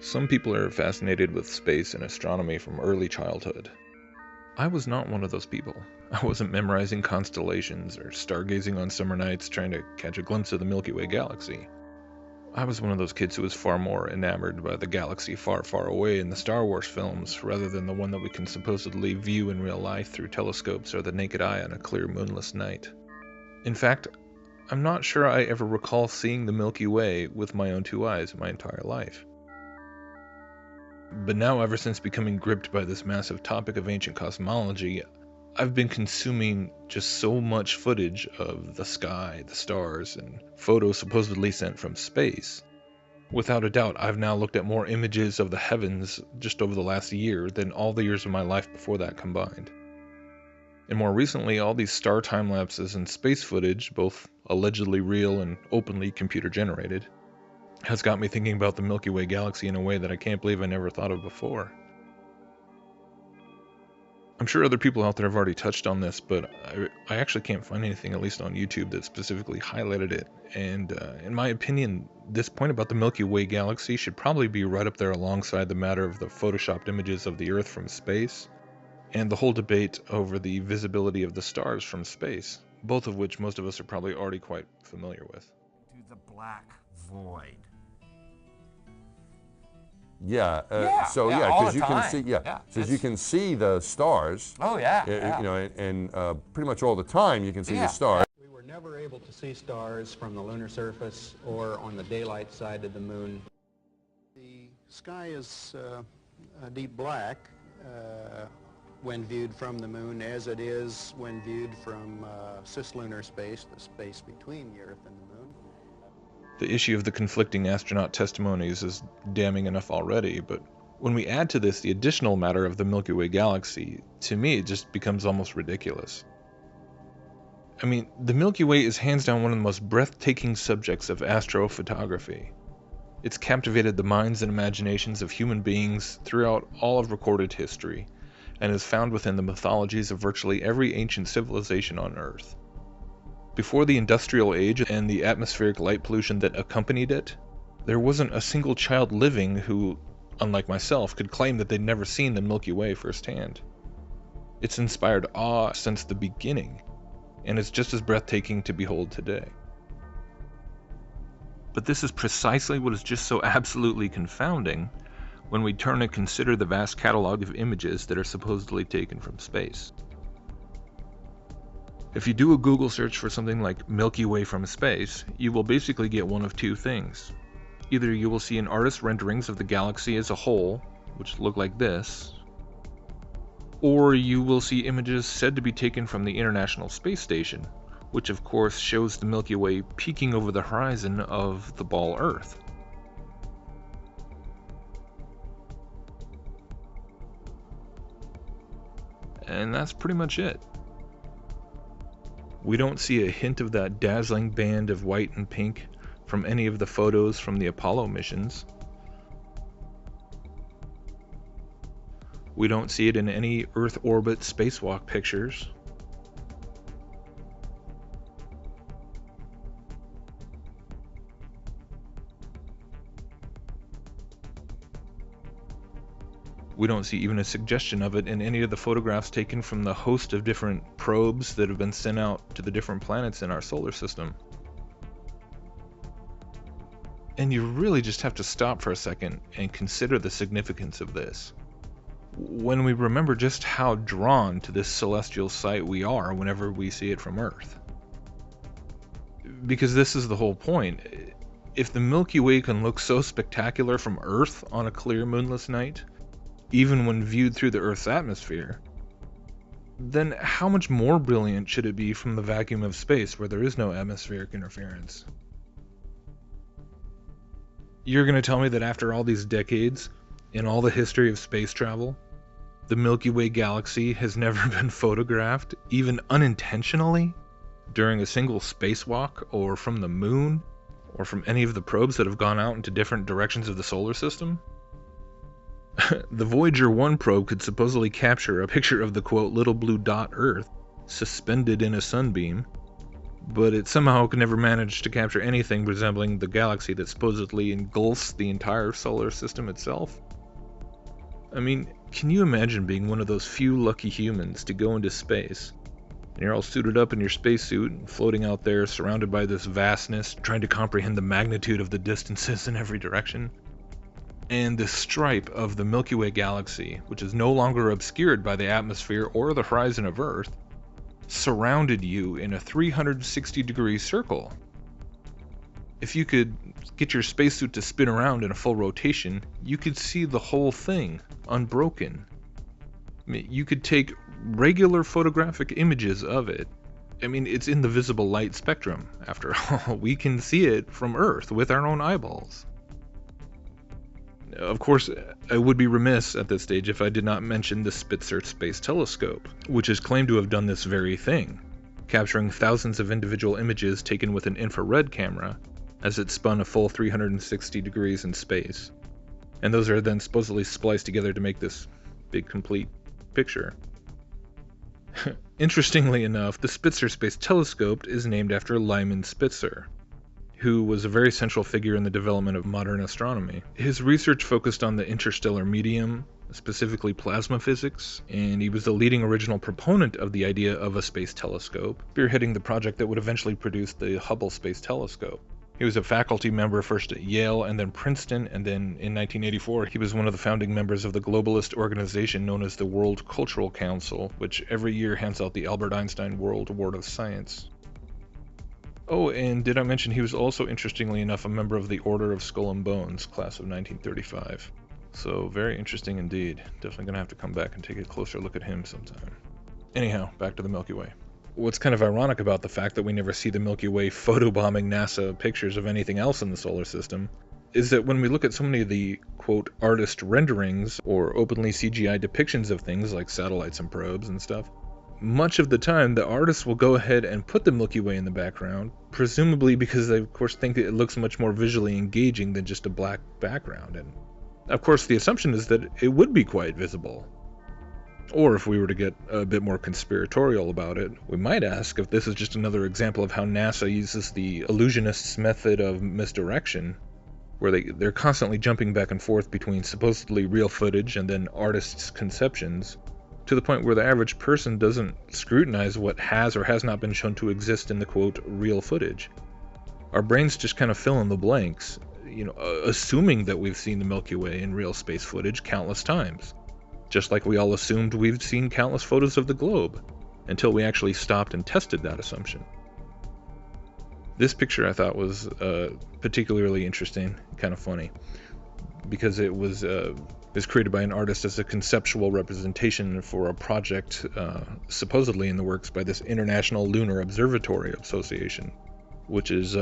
Some people are fascinated with space and astronomy from early childhood. I was not one of those people. I wasn't memorizing constellations or stargazing on summer nights trying to catch a glimpse of the Milky Way galaxy. I was one of those kids who was far more enamored by the galaxy far, far away in the Star Wars films rather than the one that we can supposedly view in real life through telescopes or the naked eye on a clear moonless night. In fact, I'm not sure I ever recall seeing the Milky Way with my own two eyes my entire life. But now, ever since becoming gripped by this massive topic of ancient cosmology, I've been consuming just so much footage of the sky, the stars, and photos supposedly sent from space. Without a doubt, I've now looked at more images of the heavens just over the last year than all the years of my life before that combined. And more recently, all these star time lapses and space footage, both allegedly real and openly computer generated, has got me thinking about the Milky Way galaxy in a way that I can't believe I never thought of before. I'm sure other people out there have already touched on this, but I actually can't find anything, at least on YouTube, that specifically highlighted it. And in my opinion, this point about the Milky Way galaxy should probably be right up there alongside the matter of the photoshopped images of the Earth from space, and the whole debate over the visibility of the stars from space, both of which most of us are probably already quite familiar with. To the black void. Yeah. All because the you can time. see, It's- you can see the stars. Oh yeah. You know, and pretty much all the time you can see the stars. We were never able to see stars from the lunar surface or on the daylight side of the moon. The sky is a deep black when viewed from the moon, as it is when viewed from cislunar space, the space between the Earth and the moon. The issue of the conflicting astronaut testimonies is damning enough already, but when we add to this the additional matter of the Milky Way galaxy, to me it just becomes almost ridiculous. I mean, the Milky Way is hands down one of the most breathtaking subjects of astrophotography. It's captivated the minds and imaginations of human beings throughout all of recorded history, and is found within the mythologies of virtually every ancient civilization on Earth. Before the industrial age and the atmospheric light pollution that accompanied it, there wasn't a single child living who, unlike myself, could claim that they'd never seen the Milky Way firsthand. It's inspired awe since the beginning, and it's just as breathtaking to behold today. But this is precisely what is just so absolutely confounding when we turn and consider the vast catalog of images that are supposedly taken from space. If you do a Google search for something like Milky Way from space, you will basically get one of two things. Either you will see an artist's renderings of the galaxy as a whole, which look like this, or you will see images said to be taken from the International Space Station, which of course shows the Milky Way peeking over the horizon of the ball Earth. And that's pretty much it. We don't see a hint of that dazzling band of white and pink from any of the photos from the Apollo missions. We don't see it in any Earth orbit spacewalk pictures. We don't see even a suggestion of it in any of the photographs taken from the host of different probes that have been sent out to the different planets in our solar system. And you really just have to stop for a second and consider the significance of this. When we remember just how drawn to this celestial sight we are whenever we see it from Earth. Because this is the whole point. If the Milky Way can look so spectacular from Earth on a clear moonless night, even when viewed through the Earth's atmosphere, then how much more brilliant should it be from the vacuum of space where there is no atmospheric interference? You're going to tell me that after all these decades, in all the history of space travel, the Milky Way galaxy has never been photographed, even unintentionally, during a single spacewalk, or from the moon, or from any of the probes that have gone out into different directions of the solar system? The Voyager 1 probe could supposedly capture a picture of the quote little blue dot Earth suspended in a sunbeam, but it somehow could never manage to capture anything resembling the galaxy that supposedly engulfs the entire solar system itself. I mean, can you imagine being one of those few lucky humans to go into space, and you're all suited up in your spacesuit and floating out there surrounded by this vastness, trying to comprehend the magnitude of the distances in every direction? And the stripe of the Milky Way galaxy, which is no longer obscured by the atmosphere or the horizon of Earth, surrounded you in a 360-degree circle. If you could get your spacesuit to spin around in a full rotation, you could see the whole thing unbroken. I mean, you could take regular photographic images of it. I mean, it's in the visible light spectrum, after all. We can see it from Earth with our own eyeballs. Of course, I would be remiss at this stage if I did not mention the Spitzer Space Telescope, which is claimed to have done this very thing, capturing thousands of individual images taken with an infrared camera as it spun a full 360 degrees in space. And those are then supposedly spliced together to make this big complete picture. Interestingly enough, the Spitzer Space Telescope is named after Lyman Spitzer, who was a very central figure in the development of modern astronomy. His research focused on the interstellar medium, specifically plasma physics, and he was the leading original proponent of the idea of a space telescope, spearheading the project that would eventually produce the Hubble Space Telescope. He was a faculty member first at Yale and then Princeton, and then in 1984 he was one of the founding members of the globalist organization known as the World Cultural Council, which every year hands out the Albert Einstein World Award of Science. Oh, and did I mention he was also, interestingly enough, a member of the Order of Skull and Bones, class of 1935. So, very interesting indeed. Definitely gonna have to come back and take a closer look at him sometime. Anyhow, back to the Milky Way. What's kind of ironic about the fact that we never see the Milky Way photobombing NASA pictures of anything else in the solar system is that when we look at so many of the, quote, artist renderings or openly CGI depictions of things like satellites and probes and stuff, much of the time the artists will go ahead and put the Milky Way in the background, presumably because they of course think it looks much more visually engaging than just a black background. And of course the assumption is that it would be quite visible. Or if we were to get a bit more conspiratorial about it, we might ask if this is just another example of how NASA uses the illusionists' method of misdirection, where they're constantly jumping back and forth between supposedly real footage and then artists' conceptions, to the point where the average person doesn't scrutinize what has or has not been shown to exist in the, quote, real footage. Our brains just kind of fill in the blanks, assuming that we've seen the Milky Way in real space footage countless times. Just like we all assumed we've seen countless photos of the globe, until we actually stopped and tested that assumption. This picture I thought was particularly interesting, kind of funny, because it was created by an artist as a conceptual representation for a project supposedly in the works by this International Lunar Observatory Association, which is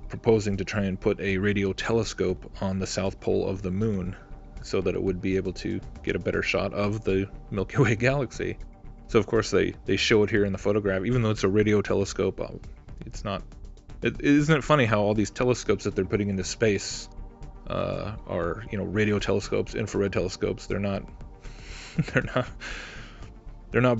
proposing to try and put a radio telescope on the south pole of the moon so that it would be able to get a better shot of the Milky Way galaxy. So of course they show it here in the photograph, even though it's a radio telescope. Isn't it funny how all these telescopes that they're putting into space are radio telescopes, infrared telescopes. They're not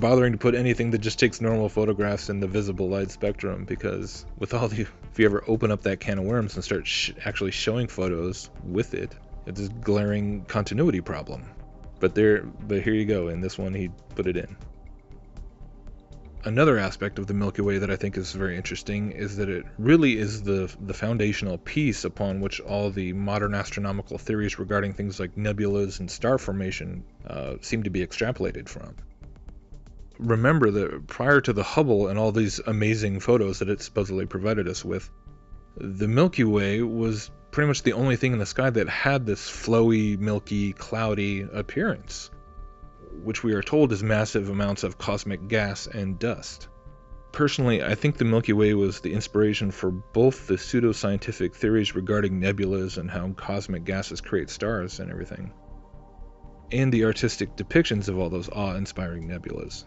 bothering to put anything that just takes normal photographs in the visible light spectrum, because with all if you ever open up that can of worms and start actually showing photos with it, it's this glaring continuity problem. But here you go. In this one, he put it in. Another aspect of the Milky Way that I think is very interesting is that it really is the foundational piece upon which all the modern astronomical theories regarding things like nebulas and star formation seem to be extrapolated from. Remember that prior to the Hubble and all these amazing photos that it supposedly provided us with, the Milky Way was pretty much the only thing in the sky that had this flowy, milky, cloudy appearance, which we are told is massive amounts of cosmic gas and dust. Personally, I think the Milky Way was the inspiration for both the pseudoscientific theories regarding nebulas and how cosmic gases create stars and everything, and the artistic depictions of all those awe-inspiring nebulas.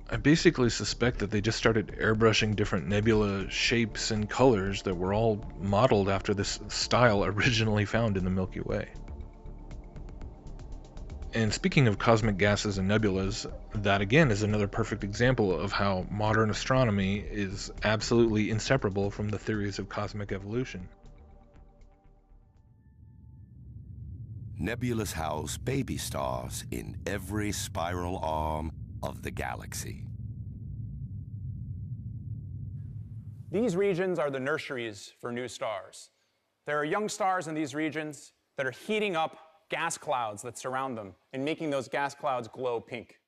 I basically suspect that they just started airbrushing different nebula shapes and colors that were all modeled after this style originally found in the Milky Way. And speaking of cosmic gases and nebulas, that again is another perfect example of how modern astronomy is absolutely inseparable from the theories of cosmic evolution. Nebulas house baby stars in every spiral arm of the galaxy. These regions are the nurseries for new stars. There are young stars in these regions that are heating up gas clouds that surround them and making those gas clouds glow pink.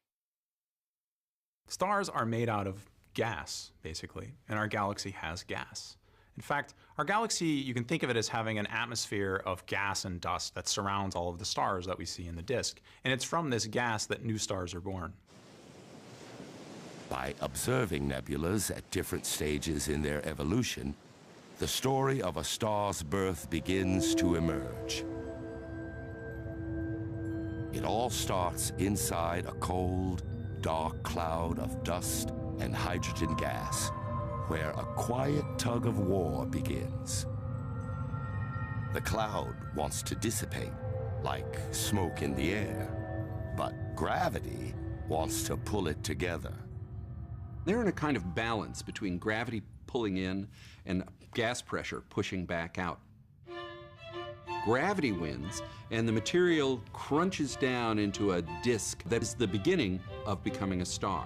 Stars are made out of gas, basically, and our galaxy has gas. In fact, our galaxy, you can think of it as having an atmosphere of gas and dust that surrounds all of the stars that we see in the disk. And it's from this gas that new stars are born. By observing nebulas at different stages in their evolution, the story of a star's birth begins to emerge. It all starts inside a cold, dark cloud of dust and hydrogen gas, where a quiet tug of war begins. The cloud wants to dissipate, like smoke in the air, but gravity wants to pull it together. They're in a kind of balance between gravity pulling in and gas pressure pushing back out. Gravity wins, and the material crunches down into a disk that is the beginning of becoming a star.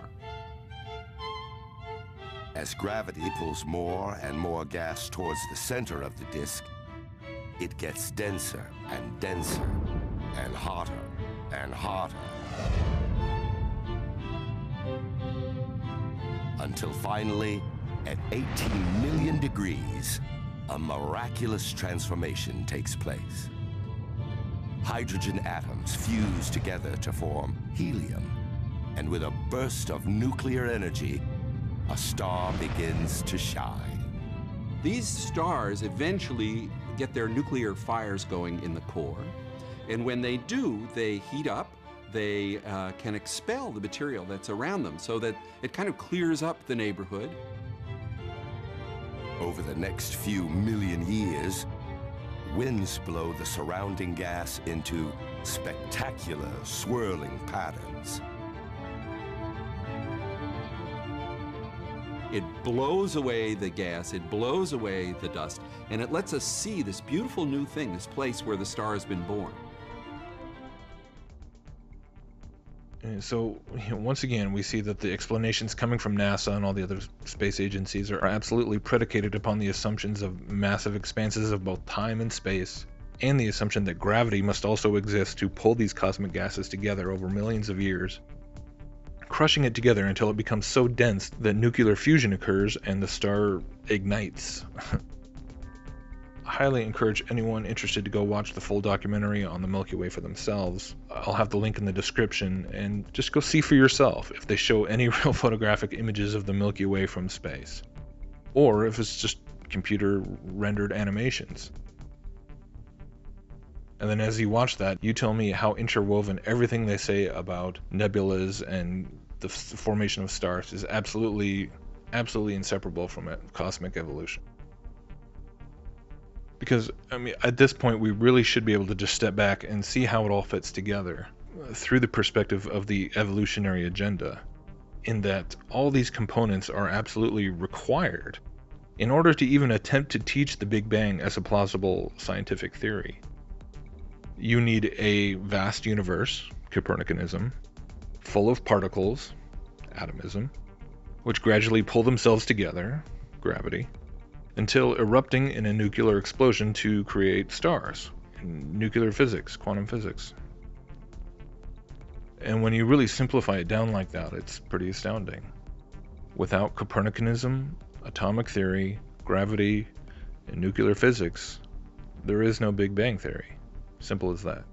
As gravity pulls more and more gas towards the center of the disk, it gets denser and denser and hotter and hotter, until finally, at 18 million degrees, a miraculous transformation takes place. Hydrogen atoms fuse together to form helium, and with a burst of nuclear energy, a star begins to shine. These stars eventually get their nuclear fires going in the core, and when they do, they heat up. They can expel the material that's around them so that it kind of clears up the neighborhood. Over the next few million years, winds blow the surrounding gas into spectacular swirling patterns. It blows away the gas, it blows away the dust, and it lets us see this beautiful new thing, this place where the star has been born. And so, once again, we see that the explanations coming from NASA and all the other space agencies are absolutely predicated upon the assumptions of massive expanses of both time and space, and the assumption that gravity must also exist to pull these cosmic gases together over millions of years, crushing it together until it becomes so dense that nuclear fusion occurs and the star ignites. I highly encourage anyone interested to go watch the full documentary on the Milky Way for themselves. I'll have the link in the description, and just go see for yourself if they show any real photographic images of the Milky Way from space, or if it's just computer rendered animations. And then as you watch that, you tell me how interwoven everything they say about nebulas and the formation of stars is absolutely inseparable from cosmic evolution. Because, I mean, at this point, we really should be able to just step back and see how it all fits together through the perspective of the evolutionary agenda, in that all these components are absolutely required in order to even attempt to teach the Big Bang as a plausible scientific theory. You need a vast universe, Copernicanism, full of particles, atomism, which gradually pull themselves together, gravity, until erupting in a nuclear explosion to create stars, nuclear physics, quantum physics. And when you really simplify it down like that, it's pretty astounding. Without Copernicanism, atomic theory, gravity, and nuclear physics, there is no Big Bang theory. Simple as that.